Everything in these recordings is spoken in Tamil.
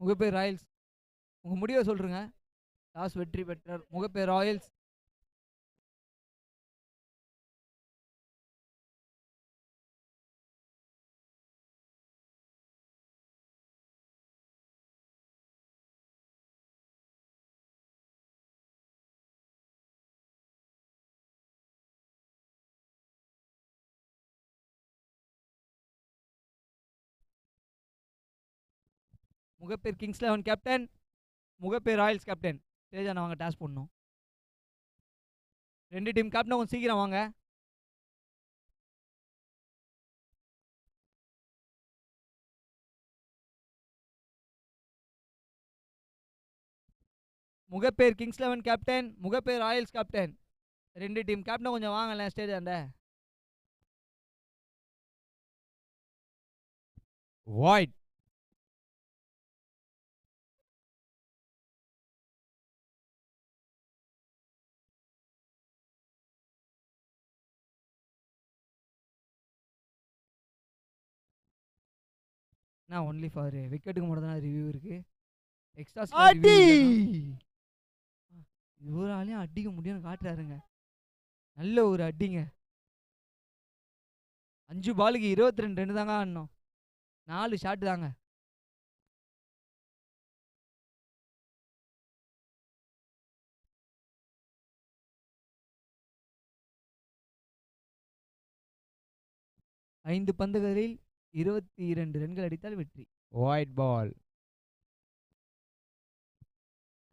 முகப்பேர் ராயல்ஸ். உங்க முடிவை சொல்றீங்க. டாஸ் வெற்றி பெற்றார் Mogappair Royals. Mogappair Kings 11 captain, Mogappair Royals captain. தேஜான வாங்க, டாஸ் பண்ணணும். 2 டீம் கேப்டன் கொஞ்சம் சீக்கிரம் வாங்க. Mogappair Kings 11 captain, Mogappair Royals captain. 2 team captain கொஞ்சம் வாங்கல ஸ்டேஜ் ஆண்ட. வாய்ட். நான் ஒன்லி ஃபார் விக்கெட்டுக்கு மட்டும் தான் ரிவ்யூ இருக்கு. எக்ஸ்ட்ரா அடி இவராலையும் அடிக்க முடியும்னு காட்டுறாருங்க. நல்ல ஒரு அடிங்க. 5 பாலுக்கு 22 ரன் தாங்க ஆடணும். 4 ஷாட் தாங்க. ஐந்து பந்துகளில் 22 ரன்கள் அடித்தால் வெற்றி. White ball.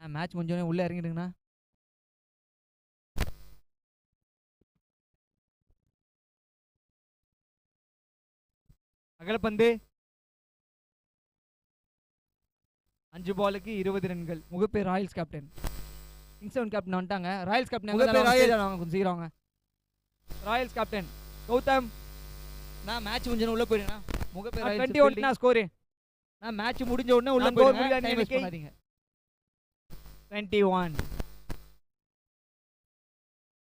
மேட்ச் முடிஞ்சோடனே உள்ள இறங்கிடுங்கண்ணா. அகலப்பந்து. 5 பாலுக்கு 20 ரன்கள். Mogappair Royals captain. Kings 11 captain வந்துட்டாங்க. ராயல்ஸ் கேப்டன் முகப்பேர் ராயல்ஸ் வாங்க, கொஞ்சம் சீக்கிரம் வாங்க. Royals captain Gautham. நான் மேட்ச் முடிஞ்ச உள்ள போயிடுங்க. முகப்பேர் 21 நான் ஸ்கோர். நான் மேட்ச் முடிஞ்ச உடனே உள்ள போயிடுங்க. டைம் வேஸ்ட் பண்ணாதீங்க. 21.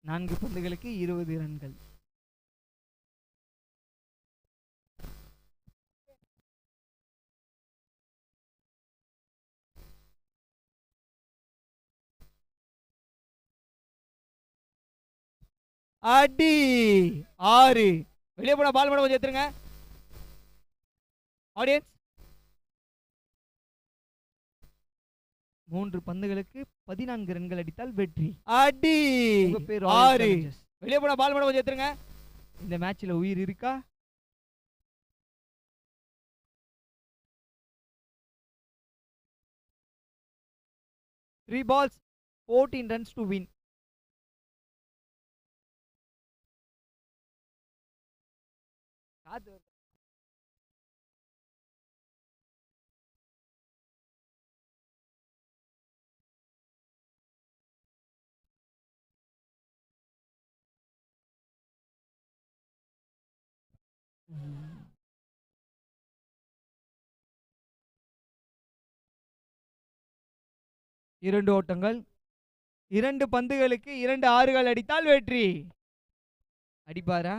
4 பந்துகளுக்கு 20 ரன்கள். அடி 6. வெளியே போன பால் மட்டும் கொஞ்சம் எடுத்துருங்க. ஆடியன்ஸ். 3 பந்துகளுக்கு 14 ரன்கள் அடித்தால் வெற்றி. அடி 6. வெளியே போன பால் மட்டும் கொஞ்சம் எடுத்துருங்க. இந்த மேட்ச்ல உயிர் இருக்கா? Three balls, 14 runs to win. இரண்டு ஓட்டங்கள். 2 பந்துகளுக்கு 2 ஆறுகள் அடித்தால் வெற்றி. அடிப்பாரா?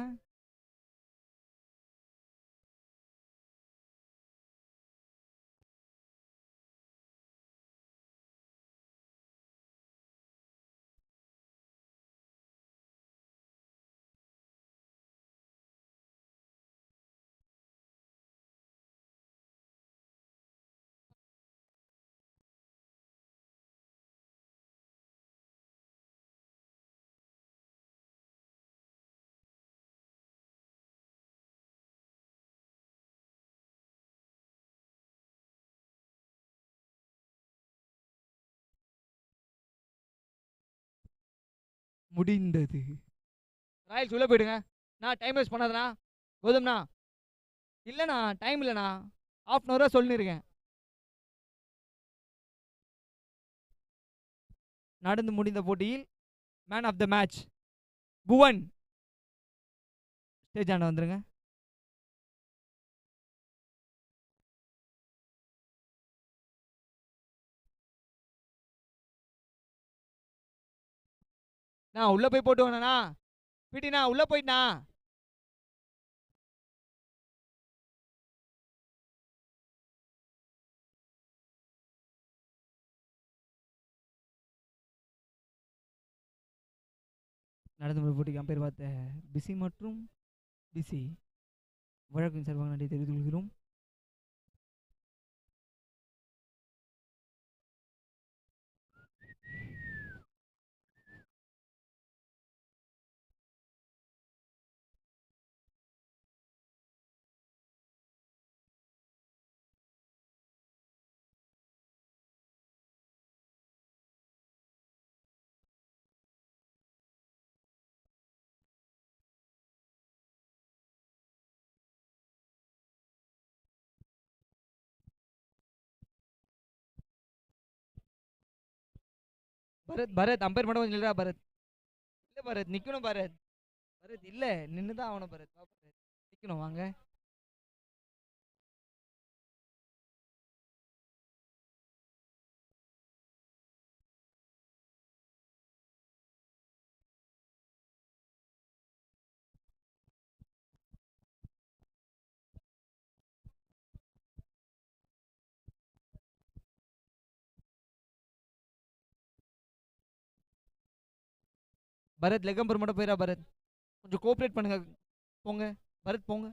முடிந்தது. ராயல்ஸ் உள்ள போயிடுங்க. நான் டைம் வேஸ்ட் பண்ணாதண்ணா. கோதம்ண்ணா இல்லைண்ணா, டைம் இல்லைண்ணா. ½ அன் ஹவராக சொல்லிருக்கேன். நடந்து முடிந்த போட்டியில் man of the match Bhuvan. Stage ஆண்ட வந்துருங்க. நான் உள்ள போய் போட்டு வேணா பிடினா உள்ள போயிட்டா. நடந்து முடிந்த போட்டிக்கு அம்பையர் பார்த்த பிஸி மற்றும் பிஸி வழக்கின் சார்பாக நன்றி தெரிவித்துக் கொள்கிறோம். பரத் அம்பையர் மட்டும் கொஞ்சம் இல்லடா பரத். இல்ல பரத் நிக்கணும் பரத். பரத் இல்ல நின்னுதான் ஆகணும் பரத். வா பரத் நிக்கணும் வாங்க. பரத் லெக் அம்பர் மட்டும் போயிடா பரத். கொஞ்சம் கோஆப்ரேட் பண்ணுங்க. போங்க பரத் போங்க.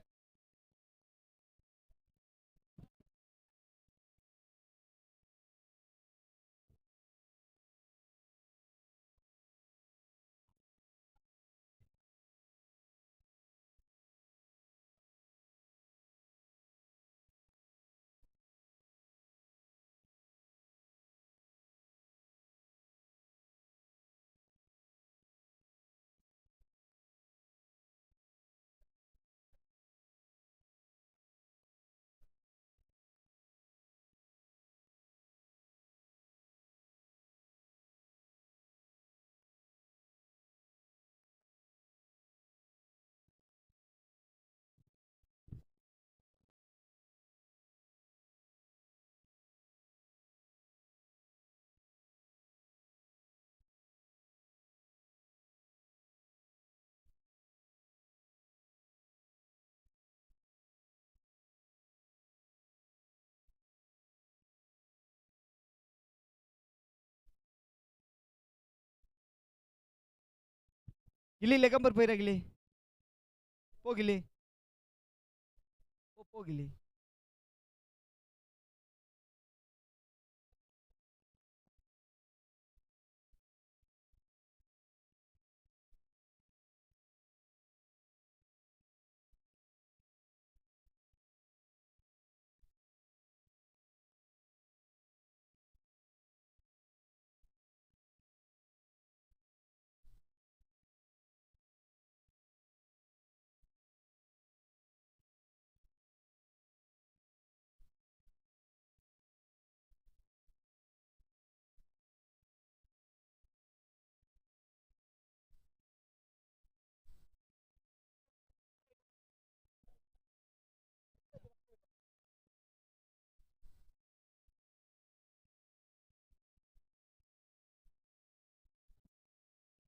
கிளி லெக் அம்பர் போயிடா கிளி. போ கிளி. போ கிளி.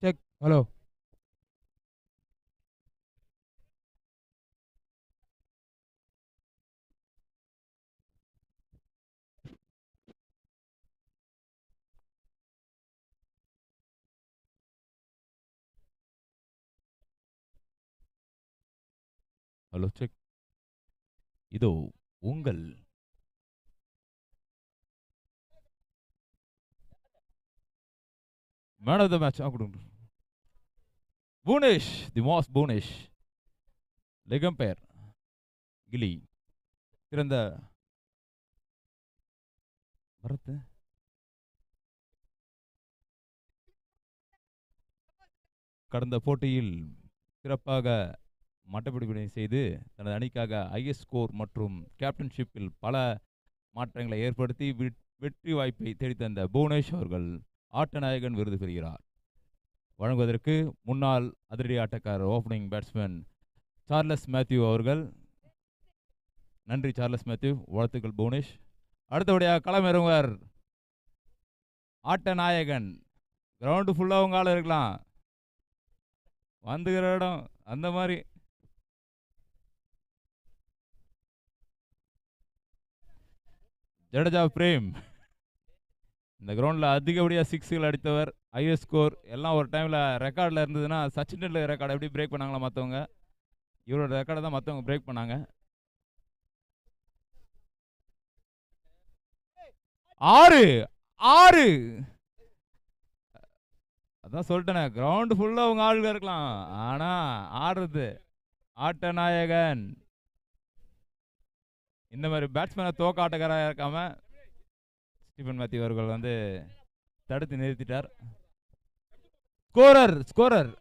செக். ஹலோ. Hello check. இதோ உங்கள் மேன் ஆஃப் த மேட்ச் கொடுங்க. Bhuvanesh, the mass Bhuvanesh, leg umpire கிலி, சிறந்த பரத், கடந்த போட்டியில் சிறப்பாக மட்டப்பிடிப்பினை செய்து தனது அணிக்காக ஐஎஸ் ஸ்கோர் மற்றும் கேப்டன்ஷிப்பில் பல மாற்றங்களை ஏற்படுத்தி வெற்றி வாய்ப்பை தேடித்தந்த புவனேஷ் அவர்கள் ஆட்டநாயகன் விருது பெறுகிறார். வழங்குவதற்கு முன்னாள் அதிரடி ஆட்டக்காரர் ஓப்பனிங் பேட்ஸ்மேன் சார்லஸ் மேத்யூ அவர்கள். நன்றி சார்லஸ் மேத்யூ, வாழ்த்துக்கள் புவனேஷ். அடுத்தபடியாக களமிறங்குவார் ஆட்டநாயகன். கிரவுண்டு ஃபுல்லாக உங்க ஆள் இருக்கலாம், வந்துகிற இடம் அந்த மாதிரி. ஜடேஜா பிரேம். இந்த கிரவுண்டில் அதிகப்படியாக சிக்ஸுகள் அடித்தவர், ஹையஸ்ட் ஸ்கோர் எல்லாம் ஒரு டைமில் ரெக்கார்டில் இருந்ததுன்னா சச்சின் டெண்டுல்கர் ரெக்கார்டை எப்படி பிரேக் பண்ணாங்களா மற்றவங்க, இவரோட ரெக்கார்டை தான் மற்றவங்க பிரேக் பண்ணாங்க. 6 6 அதான் சொல்லிட்டேனே, கிரவுண்டு ஃபுல்லாக அவங்க ஆளுங்க இருக்கலாம், ஆனால் ஆடுறது ஆட்ட நாயகன். இந்த மாதிரி பேட்ஸ்மேனை தோக்க ஆட்டக்காராக இருக்காம ஸ்டீபன் மேத்யூ அவர்கள் வந்து தடுத்து நிறுத்திட்டார். ஸ்கோரர்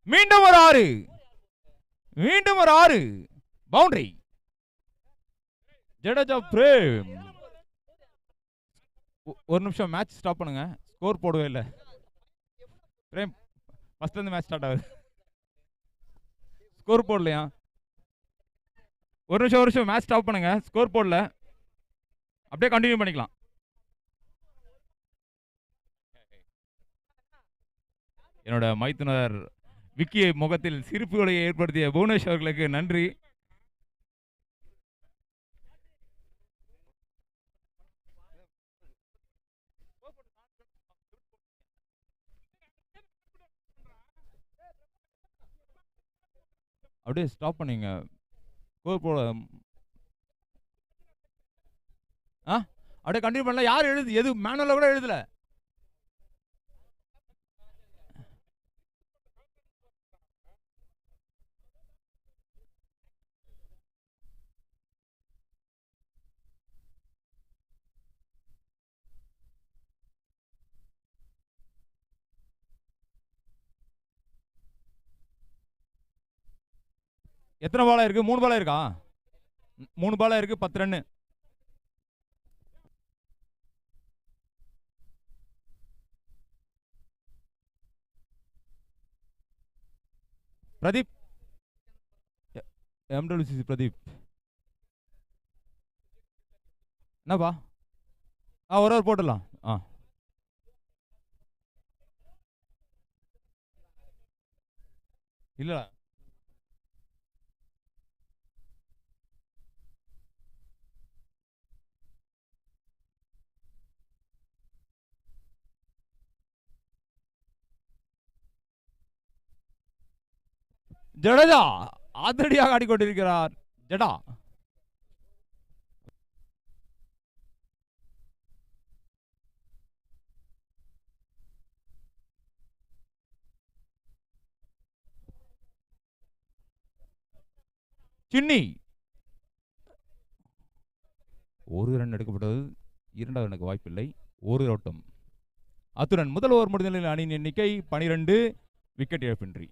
மீண்டும் ஒரு 6, மீண்டும் ஒரு 6, பவுண்டரி. ஜடேஜா பிரேம். ஒரு நிமிஷம் மேட்ச் ஸ்டாப் பண்ணுங்க, ஸ்கோர் போடவே இல்லை. பிரேம் ஃபர்ஸ்ட்ல இருந்து மேட்ச் ஸ்டார்ட் ஆகுது, ஸ்கோர் போடலையா? ஒரு நிமிஷம் மேட்ச் ஸ்டாப் பண்ணுங்க, ஸ்கோர் போடல, அப்படியே கண்டினியூ பண்ணிக்கலாம். என்னோட மைத்துனர் விக்கி முகத்தில் சிரிப்புகளை ஏற்படுத்திய புவனேஷ் அவர்களுக்கு நன்றி. அப்படியே ஸ்டாப் பண்ணீங்க, ஸ்கோர் போட. அப்படியே கண்டினியூ பண்ணல. யார் எழுது, எது மேனுவல கூட எழுதல. எத்தனை பாலா இருக்கு? 3 பாலா இருக்கா? 3 பாலா இருக்கு, 10 ரன். பிரதீப், MWCC பிரதீப் என்னப்பா? ஒரு ஓவர் போட்டுடலாம். இல்லடா, ஜடேஜா அதிரடியாக ஆடிக்கொண்டிருக்கிறார். ஜடா சின்னி ஒரு ரன் எடுக்கப்பட்டது, இரண்டாவது ரனுக்கு வாய்ப்பில்லை, ஒரு ஓட்டம். அத்துடன் முதல் ஓவர் முடிந்த நிலையில் அணியின் எண்ணிக்கை 12, விக்கெட் இழப்பின்றி.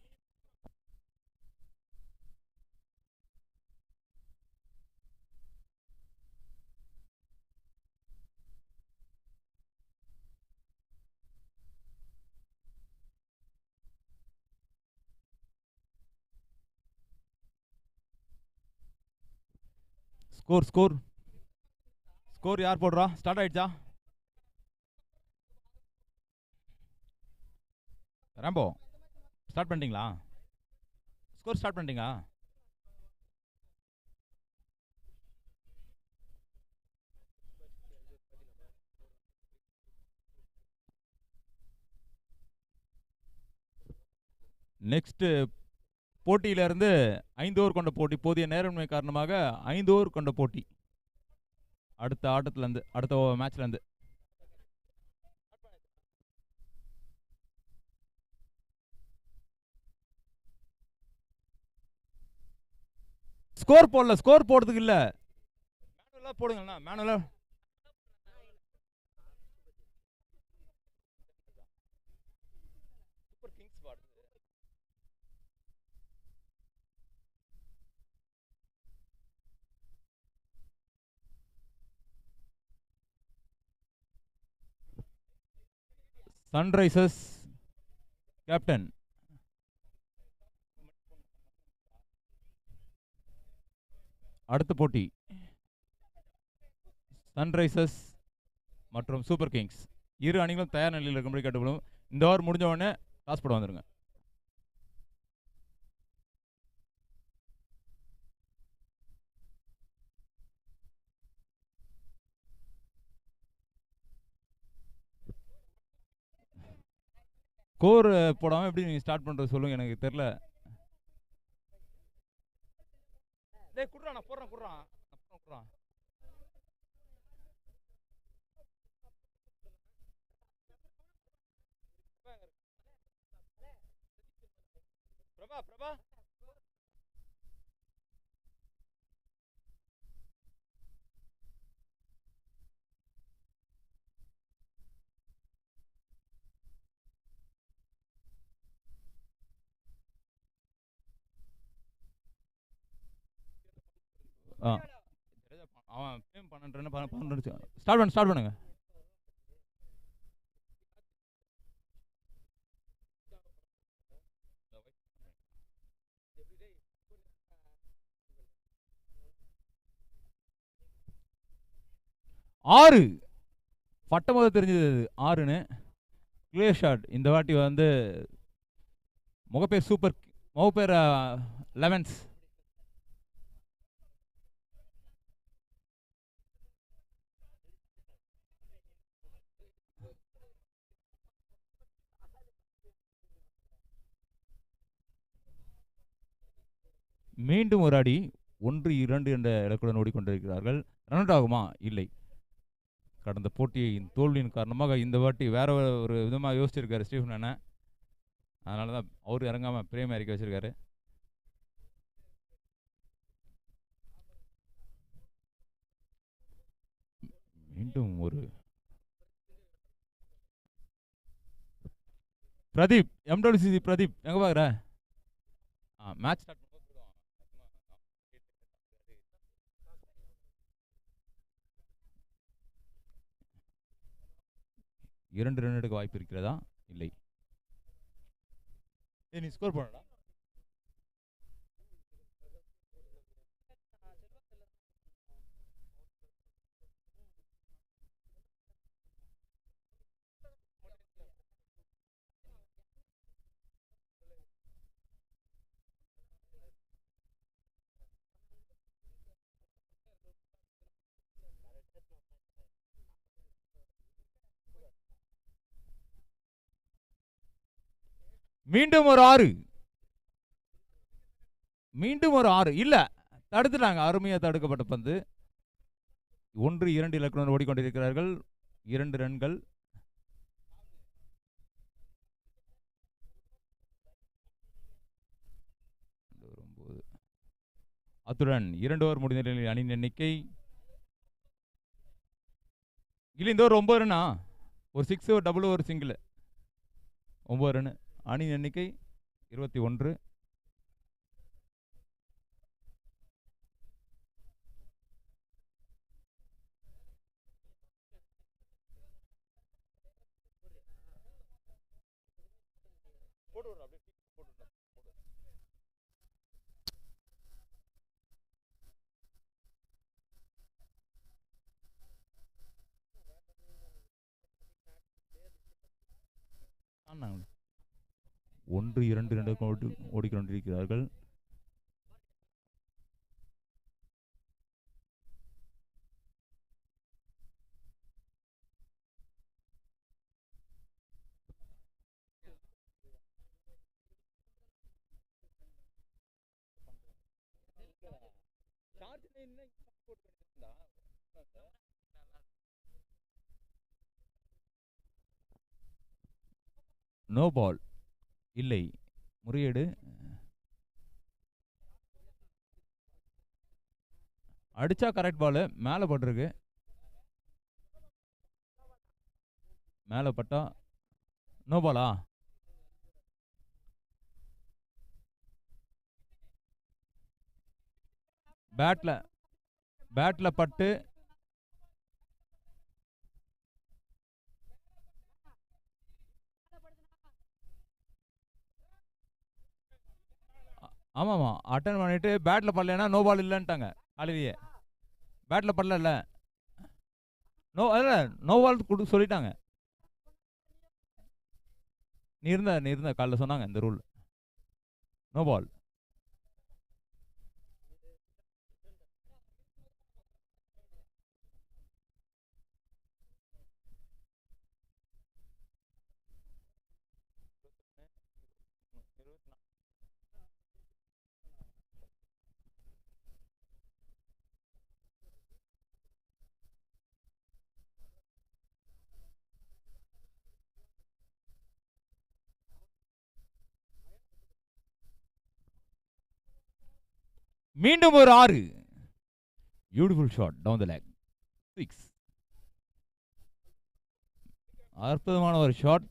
ஸ்கோர் யார் போடுறா? ஸ்டார்ட் ஆயிடுச்சா? ராம்போ ஸ்டார்ட் பண்ணிட்டீங்களா? ஸ்கோர் ஸ்டார்ட் பண்ணிட்டீங்களா? நெக்ஸ்ட் போட்டியிலிருந்து 5 ஓவர் கொண்ட போட்டி, போதிய நேரமின்மை காரணமாக 5 ஓவர் கொண்ட போட்டி. அடுத்த ஆட்டத்திலிருந்து, அடுத்த மேட்ச்ல இருந்து. ஸ்கோர் போடல, ஸ்கோர் போடுறதுக்கு இல்ல, மேனுவலா போடுங்கண்ணா, மேனுவலா. சன்ரைசர்ஸ் கேப்டன் அடுத்த போட்டி சன்ரைசர்ஸ் மற்றும் சூப்பர் கிங்ஸ் இரு அணிகளும் தயார் நிலையில் இருக்கும்படி கேட்டுக்கொள்ளும். இந்த ஓவர் முடிஞ்ச உடனே டாஸ் போட வந்துருங்க. ஸ்கோர் போடாமல் எப்படி நீங்கள் ஸ்டார்ட் பண்ணுறது சொல்லுங்கள், எனக்கு தெரில. டேய் குடுறா, நான் போடுறேன், குடுறான். பிரபா பிரபா 12 ஸ்டார்ட் பண்ணுங்க. ஆறு பட்டமோத தெரிஞ்சது 6ன்னு. Clear shot. இந்த வாட்டி வந்து முகப்பேர் சூப்பர், முகப்பேர் லெவன்ஸ். மீண்டும் ஒரு அடி. 1-2 என்ற இலக்குடன் ஓடிக்கொண்டிருக்கிறார்கள். ரன் அவுட் ஆகுமா? இல்லை. கடந்த போட்டியின் தோல்வியின் காரணமாக இந்த வாட்டி வேற ஒரு விதமாக யோசிச்சிருக்காரு ஸ்டீஃபன் அண்ணன். அதனால தான் அவர் இறங்காமல் பிரேம் இறக்கி வச்சிருக்காரு. மீண்டும் ஒரு பிரதீப், எம்டபிள்யூசிசி பிரதீப் எங்க பாக்குற? மேட்ச் ஸ்டார்ட் 2 ரன் எடுக்க வாய்ப்பு இருக்கிறதா? இல்லை. நீ ஸ்கோர் பண்ணடா. மீண்டும் ஒரு 6. மீண்டும் ஒரு 6. இல்ல, தடுத்துட்டாங்க. அருமையா தடுக்கப்பட்ட பந்து. 1-2 இலக்குடன் ஓடிக்கொண்டிருக்கிறார்கள். 2 ரன்கள். அத்துடன் 2 ஓவர் முடிந்த நிலையில் அணியின் எண்ணிக்கை இல்ல, இந்த ஓவர் 9 ரன்னா. ஒரு 6 ஒரு டபுள் ஒரு சிங்கிள். 9 ரன். அணியின் எண்ணிக்கை 21. ஒன்று 2 ஓடிக்கொண்டிருக்கிறார்கள். No ball. இல்லை, முறையீடு. அடிச்சா கரெக்ட் பால். மேலே பட்டிருக்கு. மேலே பட்டா நோ பாலா? பேட்ல பட்டு ஆமாமா அட்டன் பண்ணிட்டு பேட்ல படலனா நோ பால் இல்லன்ட்டாங்க காலையிலேயே. பேட்ல படல, நோ இல்ல, நோ பால் கொடுத்து சொல்லிட்டாங்க. நீ இருந்த காலைல சொன்னாங்க இந்த ரூல். No ball. மீண்டும் ஒரு 6. Beautiful shot down the lake. 6. அற்புதமான ஒரு ஷாட்.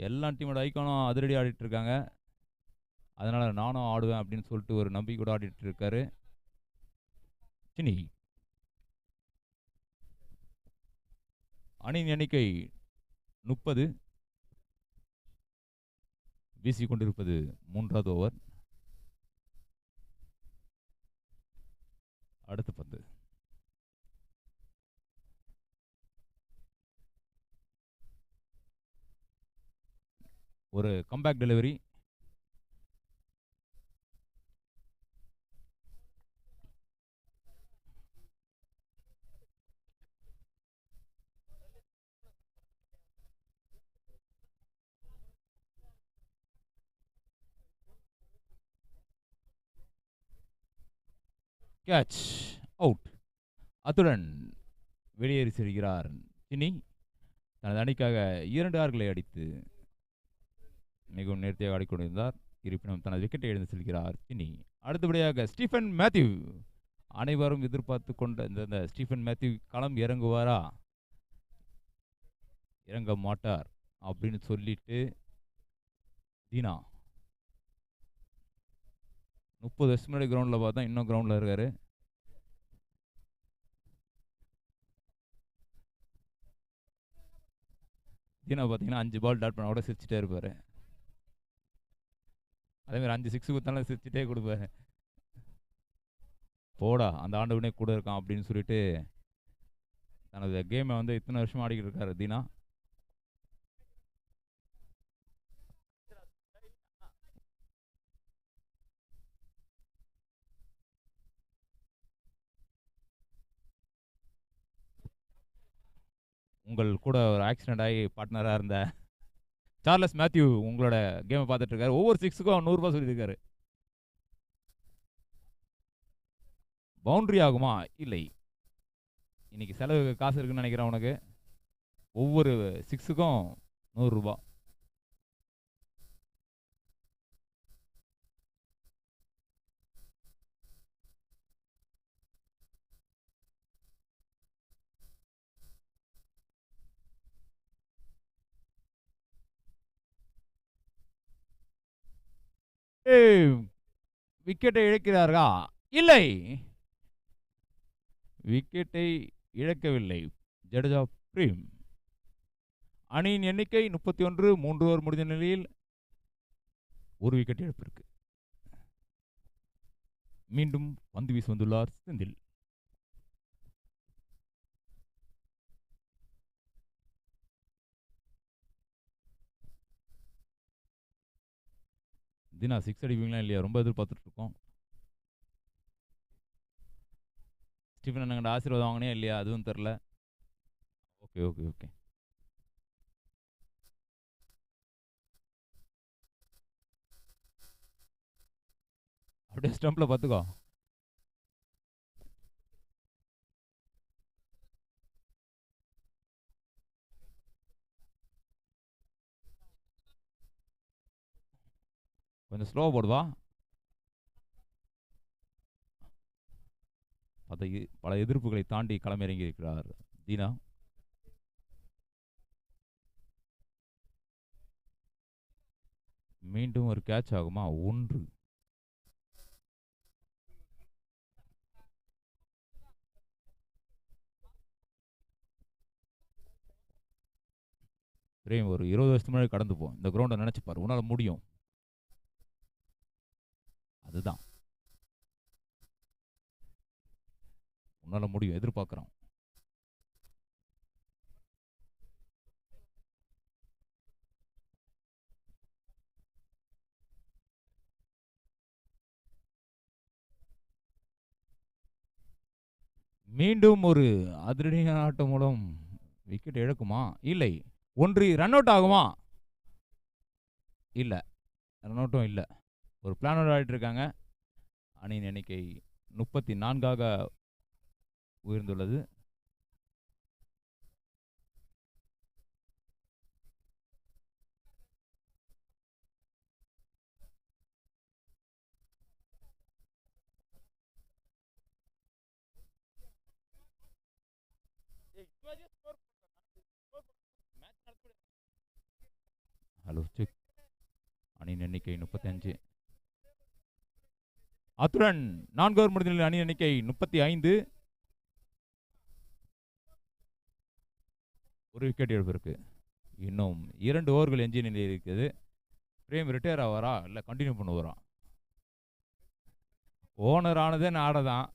எல்லா டீமோட ஐக்கானும் அதிரடி ஆடிட்டு இருக்காங்க. அதனால நானும் ஆடுவேன் அப்படின்னு சொல்லிட்டு ஒரு நம்பிக்கையோட ஆடிட்டு இருக்காரு சினி. அணியின் எண்ணிக்கை 30. வீசிக் கொண்டிருப்பது 3வது ஓவர். அடுத்த பந்து. ஒரு கம்பேக் டெலிவரி. Catch out. அத்துடன் வெளியேறி செல்கிறார் சினி. தனது அணிக்காக 2 ஆறுகளை அடித்து மிகவும் நேர்த்தியாக ஆடிக்கொண்டிருந்தார். இருப்பினும் தனது விக்கெட்டை எழுந்து செல்கிறார் சினி. அடுத்தபடியாக ஸ்டீஃபன் மேத்யூ. அனைவரும் எதிர்பார்த்து கொண்ட இந்த ஸ்டீஃபன் மேத்யூ களம் இறங்குவாரா, இறங்க மாட்டார் அப்படின்னு சொல்லிட்டு தீனா 30 வருஷம் முன்னாடி கிரவுண்டில் பார்த்தா இன்னும் கிரவுண்டில் இருக்காரு. தீனா பார்த்தீங்கன்னா 5 பால் டாட் பண்ண கூட சிரிச்சுட்டே இருப்பார். அதேமாதிரி 5 6 கொடுத்தாலும் சிரிச்சுட்டே கொடுப்பாரு. போடா அந்த ஆண்டவனே கூட இருக்கான் அப்படின்னு சொல்லிட்டு தனது கேமை வந்து இத்தனை வருஷம் ஆடிக்கிட்டு இருக்காரு தீனா. உங்கள் கூட ஒரு ஆக்சிடென்ட் ஆகி பார்ட்னராக இருந்த சார்லஸ் மேத்யூ உங்களோட கேமை பார்த்துட்டு இருக்காரு. ஒவ்வொரு 6க்கும் 100 ரூபாய் சொல்லியிருக்காரு. பவுண்டரி ஆகுமா? இல்லை. இன்னைக்கு செலவு காசு இருக்குன்னு நினைக்கிறேன் உனக்கு. ஒவ்வொரு 6க்கும் 100 ரூபாய். விக்கெட்டை இழக்கிறார்களா? இல்லை, விக்கெட்டை இழக்கவில்லை ஜடேஜா பிரேம். அணியின் எண்ணிக்கை 31. 3 ஓவர் முடிந்த நிலையில் ஒரு விக்கெட் இழப்பிற்கு. மீண்டும் பந்து வீச வந்துள்ளார் செந்தில். தினா 6 அடிப்பீங்களா இல்லையா? ரொம்ப எதிர்பார்த்துட்டு இருக்கோம். ஸ்டீஃபன் அண்ணங்கிட்ட ஆசீர்வாதம் வாங்கினே இல்லையா? அதுவும் தெரில. Okay okay okay. அப்படியே ஸ்டம்பில் பார்த்துக்கோ. கொஞ்சம் ஸ்லோவாக போடுவா. பல எதிர்ப்புகளை தாண்டி களமிறங்கி இருக்கிறார் தீனா. மீண்டும் ஒரு கேட்ச் ஆகுமா? 1. பிரேம் ஒரு 20 வருஷத்துக்கு முன்னாடி கடந்து போ. இந்த கிரவுண்டை நினைச்சு பாரு, உன்னால முடியும். அதுதான் உன்னால முடியும். எதிர்பார்க்கிறோம். மீண்டும் ஒரு அதிரடியான ஆட்டம் மூலம் விக்கெட் இழக்குமா? இல்லை. 1 ரன் அவுட் ஆகுமா? இல்லை, ரன் அவுட்டும் இல்லை. ஒரு பிளானோட ஆடிட்டு இருக்காங்க. அணியின் எண்ணிக்கை 34ஆக உயர்ந்துள்ளது. Hello check. அணியின் எண்ணிக்கை 35. அத்துடன் 4 ஓவர் முடிந்த அணி எண்ணிக்கை 35. ஒரு விக்கெட் இழப்பு இருக்கு. இன்னும் 2 ஓவர்கள் எஞ்சிய நிலையில் இருக்குது. பிரேம் ரிட்டையர் ஆவாரா இல்லை கண்டினியூ பண்ணுவாரா? ஓனர் ஆனதே நாடதான்.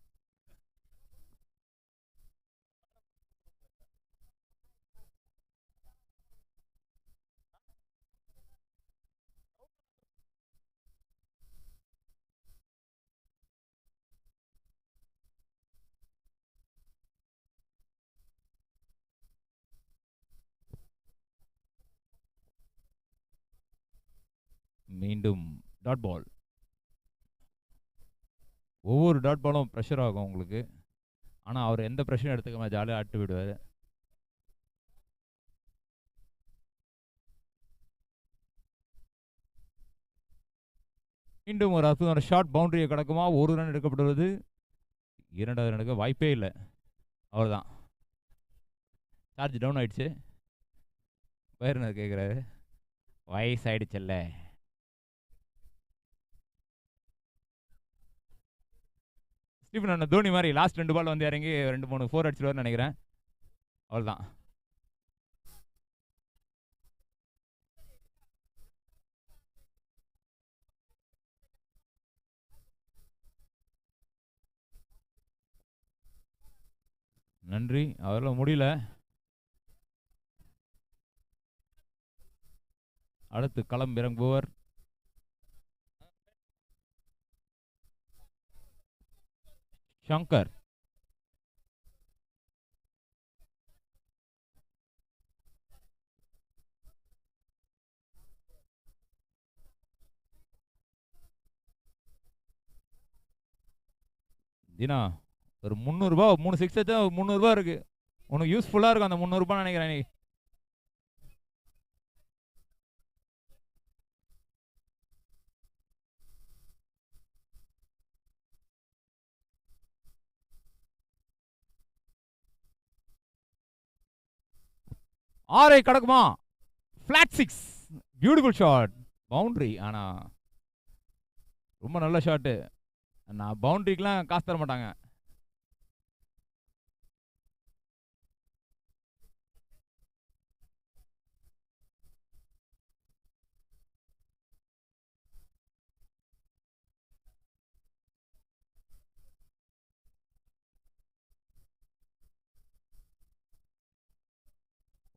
மீண்டும் டாட் பால். ஒவ்வொரு டாட் பாலும் ப்ரெஷர் ஆகும் உங்களுக்கு. ஆனால் அவர் எந்த ப்ரெஷரும் எடுத்துக்காம ஜாலியாக ஆட்டு விடுவார். மீண்டும் ஒரு அற்புதமான ஷார்ட் பவுண்டரியை கடக்குமா? ஒரு ரன் எடுக்கப்பட்டுள்ளது. 2வது ரனுக்கு வாய்ப்பே இல்லை. அவ்வளோதான், சார்ஜ் டவுன் ஆயிடுச்சு. பயிர்னர் கேட்குறாரு, வயசாயிடுச்சல்ல. ஸ்டீஃபன் அண்ணன் தோனி மாதிரி லாஸ்ட் 2 பால் வந்து இறங்கி 2-3 4 அடிச்சிருவாருன்னு நினைக்கிறேன். அவ்வளோதான். நன்றி, அவரால் முடியல. அடுத்து களம் இறங்குபவர் ஷங்கர். தினா ஒரு 300 ரூபா, 3 6 வச்சா 300 ரூபா இருக்கு. உனக்கு யூஸ்ஃபுல்லாக இருக்கும் அந்த 300 ரூபாய் நினைக்கிறேன் நீ. ஆரை கடக்குமா? Flat 6, beautiful shot, boundary. ஆனால் ரொம்ப நல்ல ஷாட்டு. நான் பவுண்டரிக்கெலாம் காசு தர மாட்டாங்க.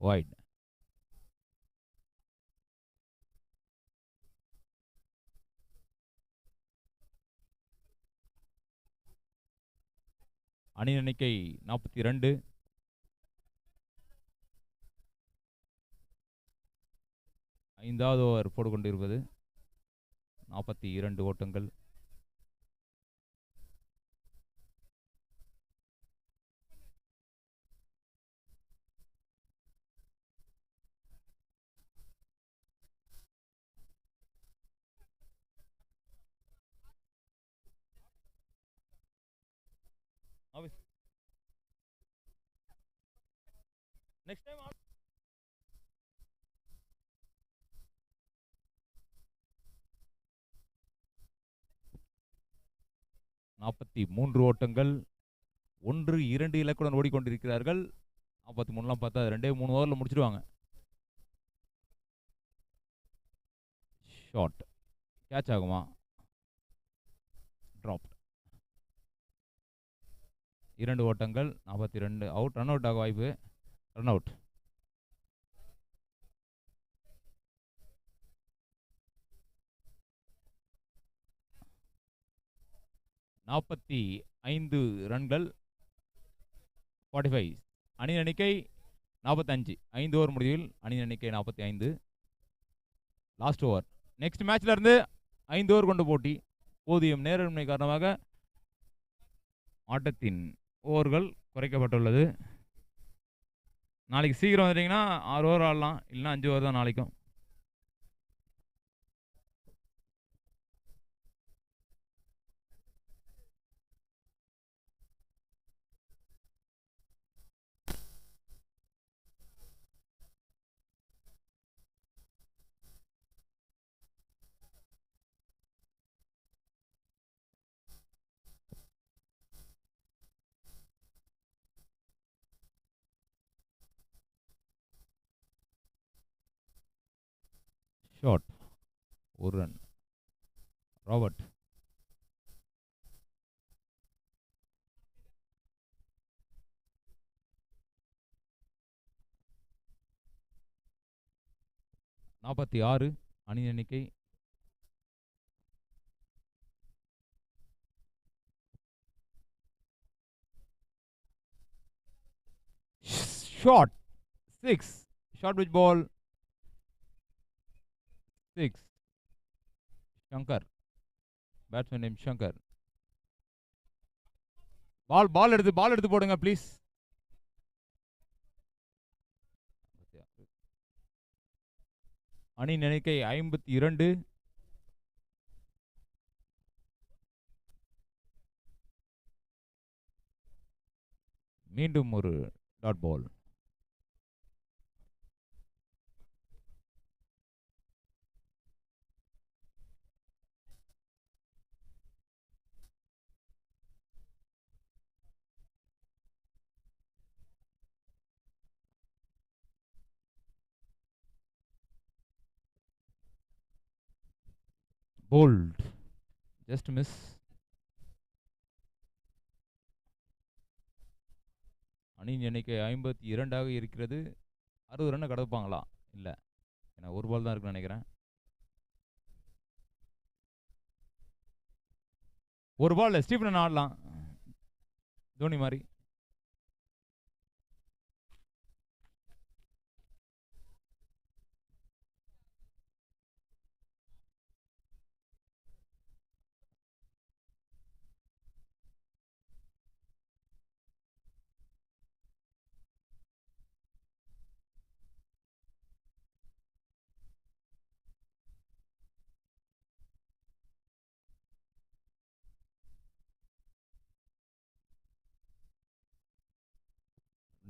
வைட். அணி எண்ணிக்கை 42. 5வது ஓவர் போட்டுக்கொண்டிருப்பது. 42 ஓட்டங்கள். Next time 43 ஓட்டங்கள். 1-2 இலக்குடன் ஓடிக்கொண்டிருக்கிறார்கள். 43லாம் பார்த்தா 2-3 ஓவரில் முடிச்சிடுவாங்க. ஷாட் கேட்ச் ஆகுமா? ட்ராப். 2 ஓட்டங்கள். 42 அவுட். ரன் அவுட் ஆக வாய்ப்பு. Run out. நாற்பத்தி 5 ரன்கள். 45. அணி எண்ணிக்கை 45. 5 ஓவர் முடிவில் அணி எண்ணிக்கை 45. Last over. நெக்ஸ்ட் மேட்ச்ல இருந்து 5 ஓவர் கொண்ட போட்டி. போதியம் நேரமின்மை காரணமாக ஆட்டத்தின் ஓவர்கள் குறைக்கப்பட்டுள்ளது. நாளைக்கு சீக்கிரம் வந்துட்டீங்கன்னா 6 ஓவர் ஆடலாம், இல்லைன்னா 5 ஓவர் தான் நாளைக்கும். ஷாட், ஒரு ரன். ராபர்ட், நாற்பத்தி ஆறு அணி எண்ணிக்கை. Shot, 6. Short with ball, 6. Shankar, batsman name Shankar. Ball எடுத்து போடுங்க ப்ளீஸ். அணி எண்ணிக்கை 52. மீண்டும் ஒரு dot ball. Bowled, just miss. அணியின் எண்ணிக்கை 52 இருக்கிறது. 60 ரன் கடப்பாங்களா? இல்லை, ஏன்னா ஒரு பால் தான் இருக்குன்னு நினைக்கிறேன். ஒரு பால் ஸ்டீஃபன் ஆடலாம், தோனி மாதிரி.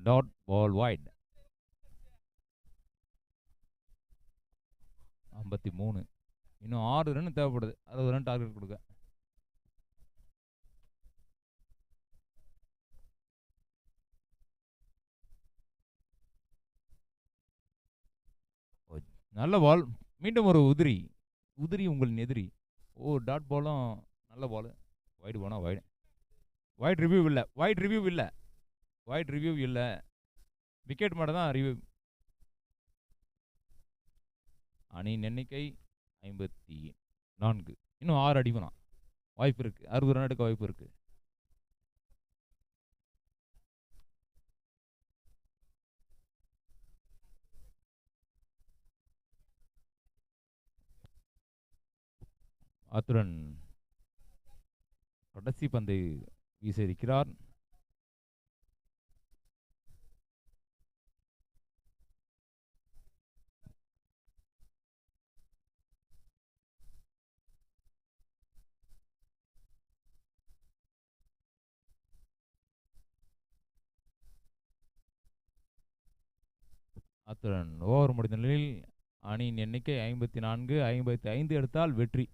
Dot ball wide. 53. இன்னும் 6 ரன் தேவைப்படுது. 60 ரன் டார்கெட் கொடுக்க. நல்ல பால். மீண்டும் ஒரு உதிரி உங்களின் எதிரி. ஓ, டாட் பாலும் நல்ல பால். வைடு போனால் வைடு. வைட் ரிவ்யூ இல்லை. விக்கெட் மட்டும் தான் ரிவ்யூ. அணியின் எண்ணிக்கை 54. இன்னும் 6 அடிக்கணும். வாய்ப்பு இருக்கு. 60 ரன் எடுக்க வாய்ப்பு இருக்கு. அத்துடன் கடைசி பந்தை வீச இருக்கிறார். அத்துடன் ஓவர் முடிந்த நிலையில் அணியின் எண்ணிக்கை 54. 55 எடுத்தால் வெற்றி.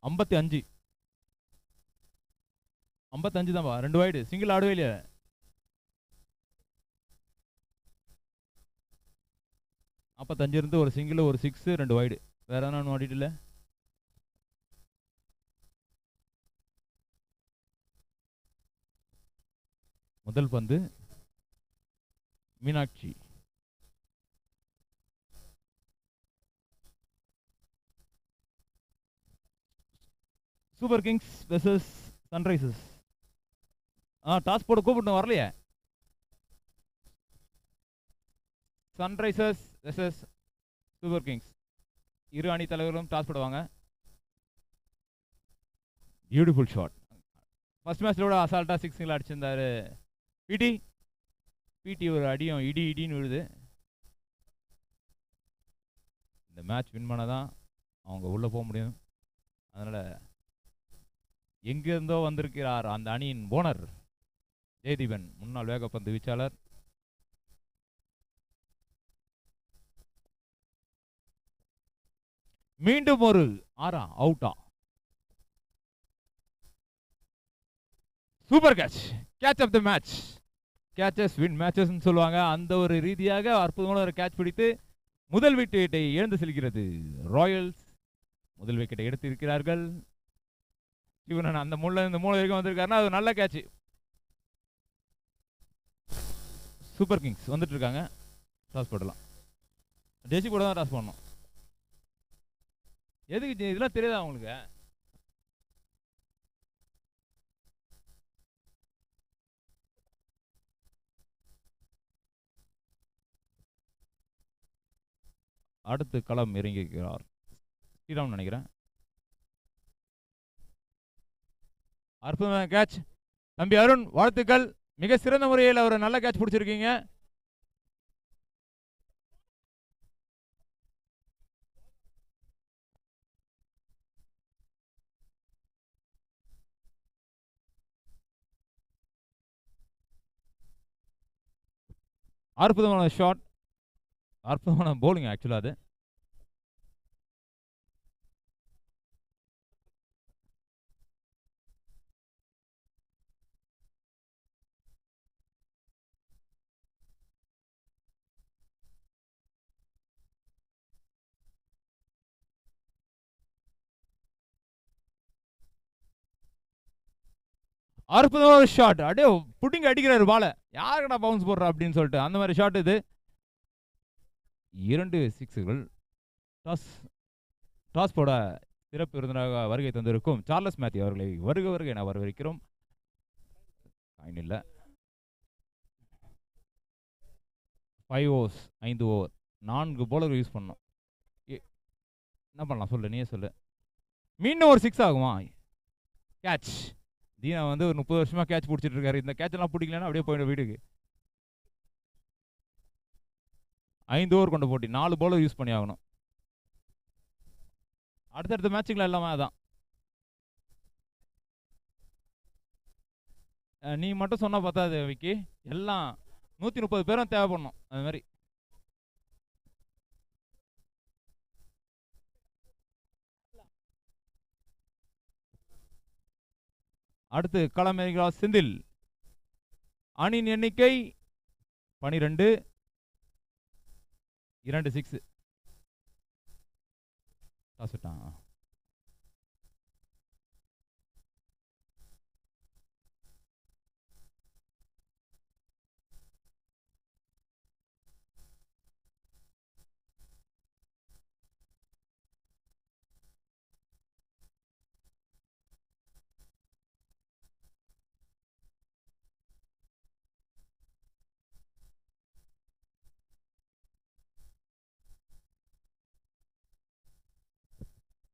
55 55 தான்ப்பா, 2 வைடு, சிங்கிள் ஆடவே இல்லையா? 45 இருந்து ஒரு சிங்கிள், ஒரு 6, 2 வைடு. வேற எதனா ஒன்று ஆடிட்டு இல்லை? முதல் பந்து Meenakshi. Super Kings versus Sunrisers. Toss போட கூப்பிட்டு வரலையே. Sunrisers versus super Kings. இரு அணி தலைவர்களும் டாஸ் போடுவாங்க. Beautiful shot. ஃபர்ஸ்ட் மேட்ச்லோட அசால்ட்டா 6 அடிச்சிருந்தாரு பிடி. பிடி ஒரு அடியும் இடி இடின்னு விழுது. இந்த மேட்ச் வின் பண்ணதான் அவங்க உள்ள போக முடியும். அதனால எங்கிருந்தோ வந்திருக்கிறார் அந்த அணியின் ஓனர் ஜெயதீபன், முன்னாள் வேகப்பந்து வீச்சாளர். மீண்டும் ஒரு ஆறா அவுட்டா. Super catch, catch of the match. Catches win matches சொல்லுவாங்க. அந்த ஒரு ரீதியாக அற்புதமான ஒரு கேட்ச் பிடித்து முதல் விக்கெட்டை இழந்து செல்கிறது ராயல்ஸ். முதல் விக்கெட்டை எடுத்து இருக்கிறார்கள். இவன் அந்த முள்ள இந்த மூணு வரைக்கும் வந்திருக்காருன்னா அது நல்ல கேட்ச். சூப்பர் கிங்ஸ் வந்துட்டு இருக்காங்க. டாஸ் போடலாம். ஜெர்சி கூட தான் டாஸ் பண்ணணும். எதுக்கு இதெல்லாம் தெரியாதா உங்களுக்கு? அடுத்து களம் இறங்கியிருக்கிறார் ஸ்ரீராம் நினைக்கிறேன். அற்புதமான கேட்ச் தம்பி அருண், வாழ்த்துக்கள். மிக சிறந்த முறையில் ஒரு நல்ல கேட்ச் பிடிச்சிருக்கீங்க. அற்புதமான ஷாட், அற்புதமான போலிங் ஆக்சுவலா அது. அற்புதமான ஷாட். அப்படியே புட்டிங் அடிக்கிறாரு பால. யாருக்கடா பவுன்ஸ் போடுறா அப்படின்னு சொல்லிட்டு அந்த மாதிரி ஷாட் இது. 2 சிக்ஸுகள். டாஸ் போட சிறப்பு விருந்தினராக வருகை தந்திருக்கும் சார்லஸ் மேத்யூ அவர்களை வருக என வரவேற்கிறோம். இல்ல 5 ஓவர்ஸ் 5 ஓவர் 4 போலர் யூஸ் பண்ணோம். என்ன பண்ணலாம் சொல்லு, நீயே சொல்லு. மீண்டும் ஒரு 6 ஆகுமா? கேட்ச். தீனா வந்து ஒரு 30 வருஷமா கேட்ச் பிடிச்சிட்டு இருக்காரு. இந்த கேட்ச் எல்லாம் பிடிக்கலன்னா அப்படியே போயிடும் வீட்டுக்கு. 5 ஓவர் கொண்ட போட்டி, 4 போலர் யூஸ் பண்ணி ஆகணும். அடுத்தடுத்த மேட்சுகள் எல்லாமே அதான். நீ மட்டும் சொன்னா பார்த்தாது விக்கி, எல்லாம் 130 பேரும் தேவைப்படணும். அது மாதிரி அடுத்து களமிறங்குகிறார் செந்தில். அணியின் எண்ணிக்கை 12. 2 6. டாஸ் விட்டான்.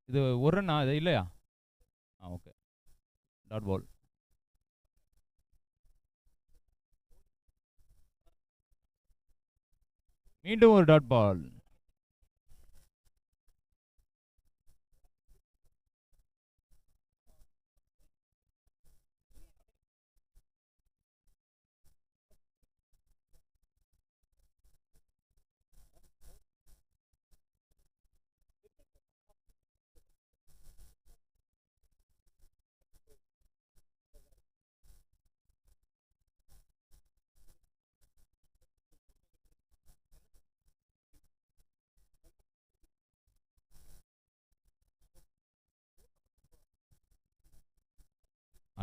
இது ஒரு ரன்னா இது இல்லையா? Okay, dot ball. மீண்டும் ஒரு டாட் பால்.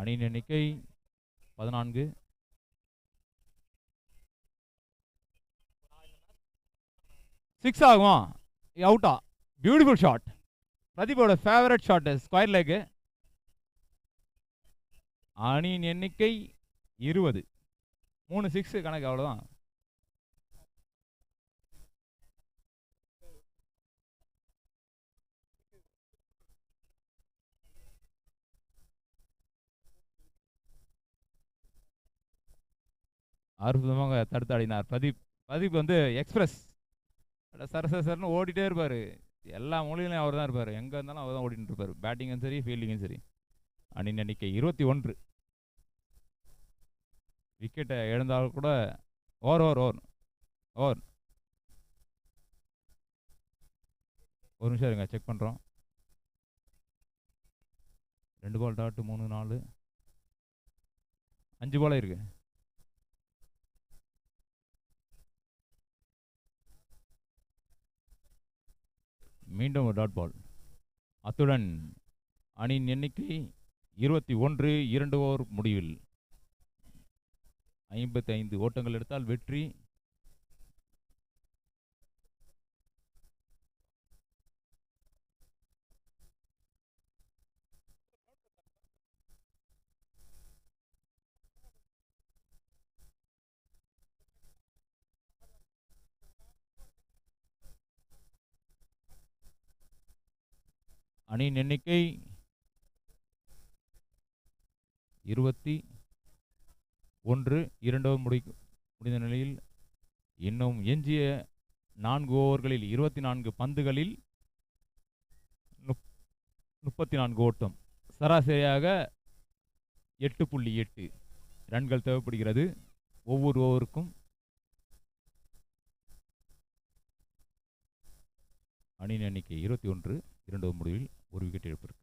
அணியின் எண்ணிக்கை 14. சிக்ஸ் ஆகுமா? அவுட்டா? Beautiful shot. பிரதீபோட ஃபேவரட் ஷாட், ஸ்கொயர் லெக். அணியின் எண்ணிக்கை 20. 3 6 கணக்கு, அவ்வளோதான். அற்புதமாக தடுத்தாடினார் பிரதீப். பிரதீப் வந்து எக்ஸ்பிரஸ் சரசரன்னு ஓடிட்டே இருப்பார். எல்லா மூலையிலையும் அவர் தான் இருப்பார். எங்கே இருந்தாலும் அவர் தான் ஓடிட்டு இருப்பார். பேட்டிங்கும் சரி, ஃபீல்டிங்கும் சரி. அணியின் எண்ணிக்கை 21. விக்கெட்டை எழுந்தாலும் கூட ஓவர் ஓவர் ஓவர் ஓவர். ஒரு நிமிஷம் இருங்க, செக் பண்ணுறோம். 2 பால் டாட் 3 4 5 பால் இருக்கு. மீண்டும் ஒரு டாட் பால். அத்துடன் அணியின் எண்ணிக்கை 21. 2 ஓவர் முடிவில் 55 ஓட்டங்கள் எடுத்தால் வெற்றி. அணியின் எண்ணிக்கை 21. 2 ஓவர் முடிந்த நிலையில் இன்னும் எஞ்சிய 4 ஓவர்களில் 24 பந்துகளில் 34 ஓட்டம். சராசரியாக 8.8 ரன்கள் தேவைப்படுகிறது ஒவ்வொரு ஓவருக்கும். அணியின் எண்ணிக்கை 21. 2 ஓவர் முடிவில் ஒரு விக்கெட் இழப்பு இருக்கு.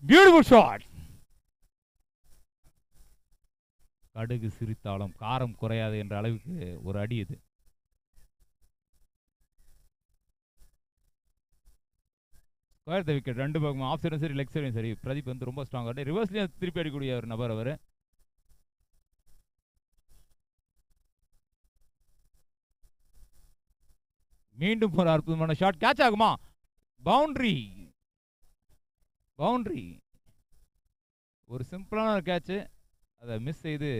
Beautiful shot. கடுகு சிரித்தாலும் காரம் குறையாது என்ற அளவுக்கு ஒரு அடி இது. ஸ்கொயர் த விக்கெட். 2 பக்கம் ஆஃப் சைடும் சரி, லெக் சைடும் சரி. பிரதீப் வந்து ரொம்ப ஸ்ட்ராங் ஆட்டு. ரிவர்ஸ்லேயும் திருப்பி அடிக்கக்கூடிய ஒரு நபர் அவர். மீண்டும் ஒரு அற்புதமான ஷாட். கேட்ச் ஆகுமா? பவுண்டரி. பவுண்டரி. ஒரு சிம்பிளான ஒரு கேட்சு, அதை மிஸ் செய்து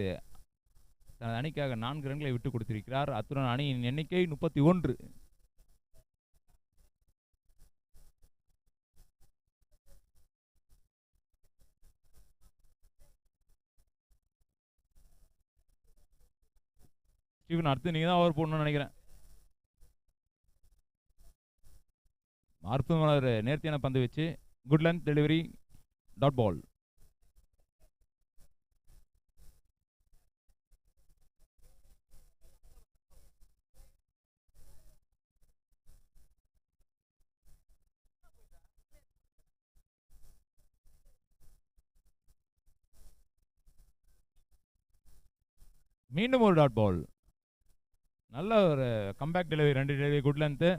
தனது அணிக்காக 4 ரன்களை விட்டு கொடுத்திருக்கிறார். அத்துடன் அணியின் எண்ணிக்கை 31. ஸ்டீவன், அடுத்து நீங்க தான் ஓவர் போடணும்னு நினைக்கிறேன். அற்புதமான ஒரு நேர்த்தியான பந்து வச்சு good length delivery, dot ball. மீண்டும் ஒரு டாட் பால். நல்ல ஒரு comeback delivery, 2 delivery, good length.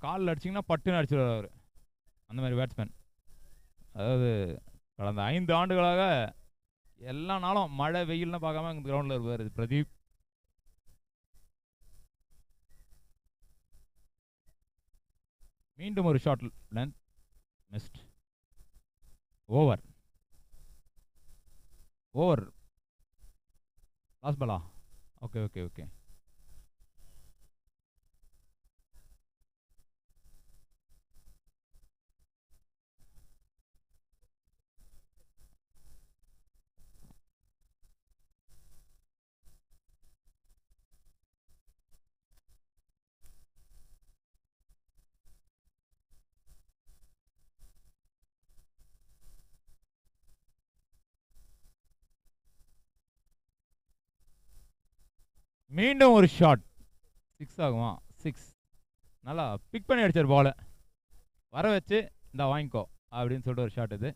காலில் அடிச்சிங்கன்னா பட்டுன்னு அடிச்சிடுவார் அவர். அந்த மாதிரி பேட்ஸ்மேன். அதாவது கடந்த 5 ஆண்டுகளாக எல்லா நாளும் மழை வெயில்னு பார்க்காம இந்த கிரவுண்டில் இருப்பார் பிரதீப். மீண்டும் ஒரு short length missed. Over over last பாலா? Okay okay okay. மீண்டும் ஒரு ஷாட். 6 ஆகுமா? 6. நல்லா பிக் பண்ணி அடிச்சார் பாலை. வர வச்சு இந்த வாங்கிக்கோ அப்படின்னு சொல்லிட்டு ஒரு ஷாட் இது.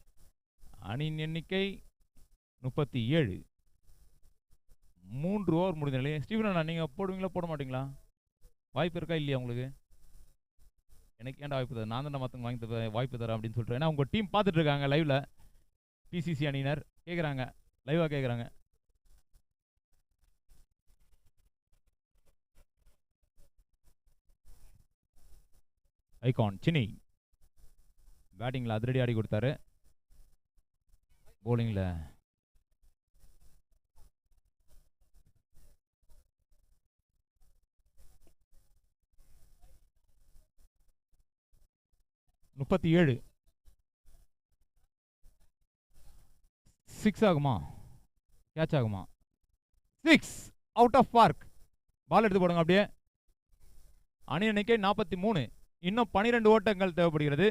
அணியின் எண்ணிக்கை 37. 3 ஓவர் முடிந்த நிலையில். ஸ்டீவன் அண்ணா, நீங்கள் போடுவீங்களா போட மாட்டீங்களா? வாய்ப்பு இருக்கா இல்லையா உங்களுக்கு? எனக்கு ஏன்டா வாய்ப்பு தர, நான் தான் மற்றவங்க வாய்ப்பு தரேன் அப்படின்னு சொல்லிட்டு. ஏன்னா உங்கள் டீம் பார்த்துட்டு இருக்காங்க லைவ்ல, பிசிசி அணியினர் கேட்குறாங்க, லைவாக கேட்குறாங்க. ஐகான் சினி பேட்டிங்கில் அதிரடி ஆடி கொடுத்தாரு, போலிங்கில் முப்பத்தி 7. 6 ஆகுமா, கேட்ச் ஆகுமா? 6 அவுட் ஆஃப் பார்க். பால் எடுத்து போடுங்க அப்படியே. அணி எண்ணிக்கை 43. இன்னும் 12 ஓட்டங்கள் தேவைப்படுகிறது.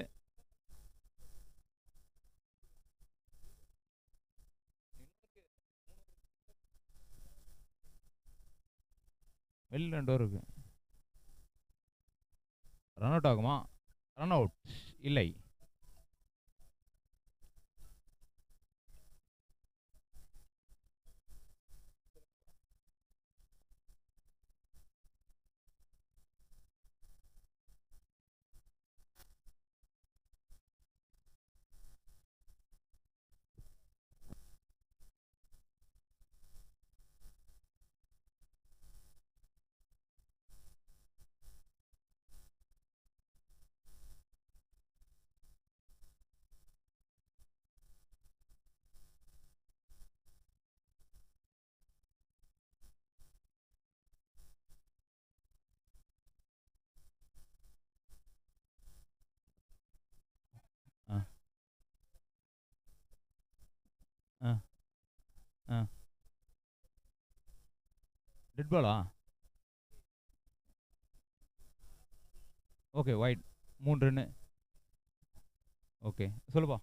வெளியில் 2 ஓவர் இருக்கு. ரன் அவுட் ஆகுமா? ரன் அவுட் இல்லை. ஆ ஆ ஆ டெட் பாலா? Okay, wide 3 run. ஓகே சொல்லுப்பா.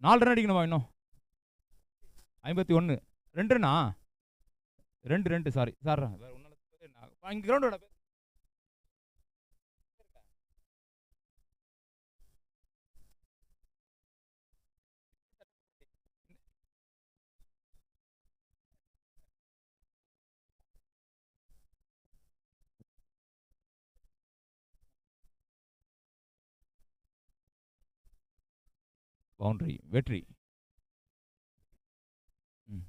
நாலு ரன் அடிக்கணுமா இன்னும்? 51. 2 ரன்னா? 2 சாரி சார். வேற ஒன்றும் இங்கே கிரவுண்டோட பவுண்டரி வெற்றி. ம்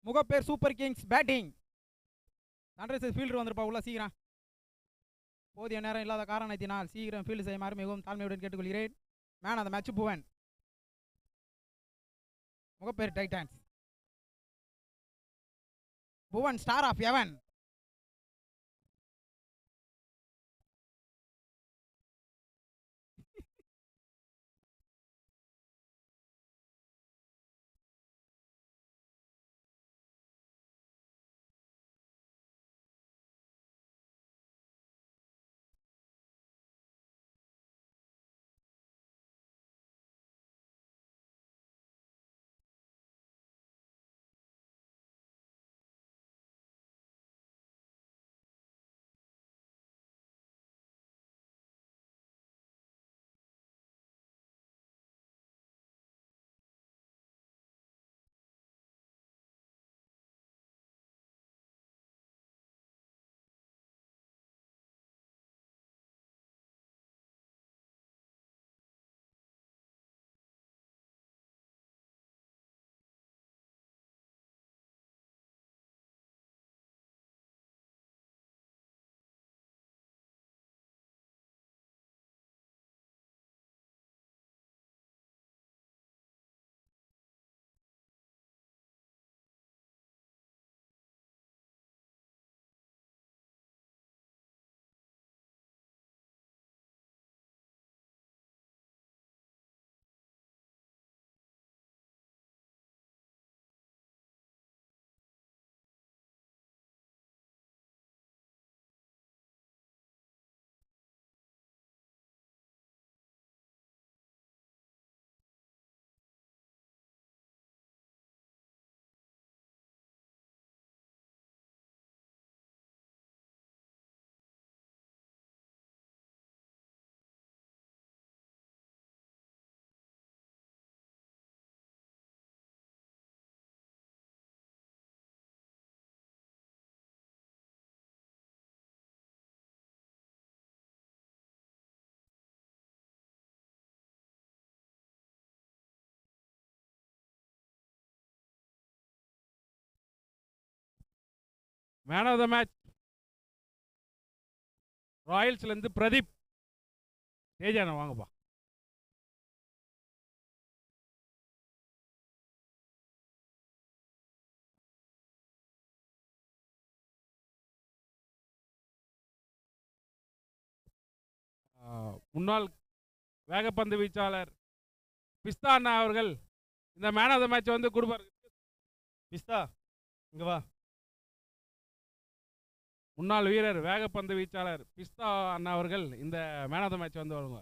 Mogappair super kings batting. Sunrisers fielder வந்திருப்பா உள்ள சீக்கிரம். போதிய நேரம் இல்லாத காரணத்தினால் சீக்கிரம் ஃபீல்டு செய்யுமாறு மிகவும் தாழ்மையுடன் கேட்டுக்கொள்கிறேன். Man of the match Bhuvan. Mogappair Titans. Bhuvan star of எவன். மேன் ஆஃப் த மேட்ச் ராயல்ஸ்லேருந்து பிரதீப். தேஜான வாங்கப்பா. முன்னாள் வேகப்பந்து வீச்சாளர் பிஸ்தா அண்ணா அவர்கள் இந்த மேன் ஆஃப் த மேட்ச் வந்து கொடுப்பார். பிஸ்தா இங்க வா. முன்னாள் வீரர் வேகப்பந்து வீச்சாளர் பிஸ்தா அண்ணா அவர்கள் இந்த மேன் ஆஃப் த மேட்ச் வந்து வருவாங்க.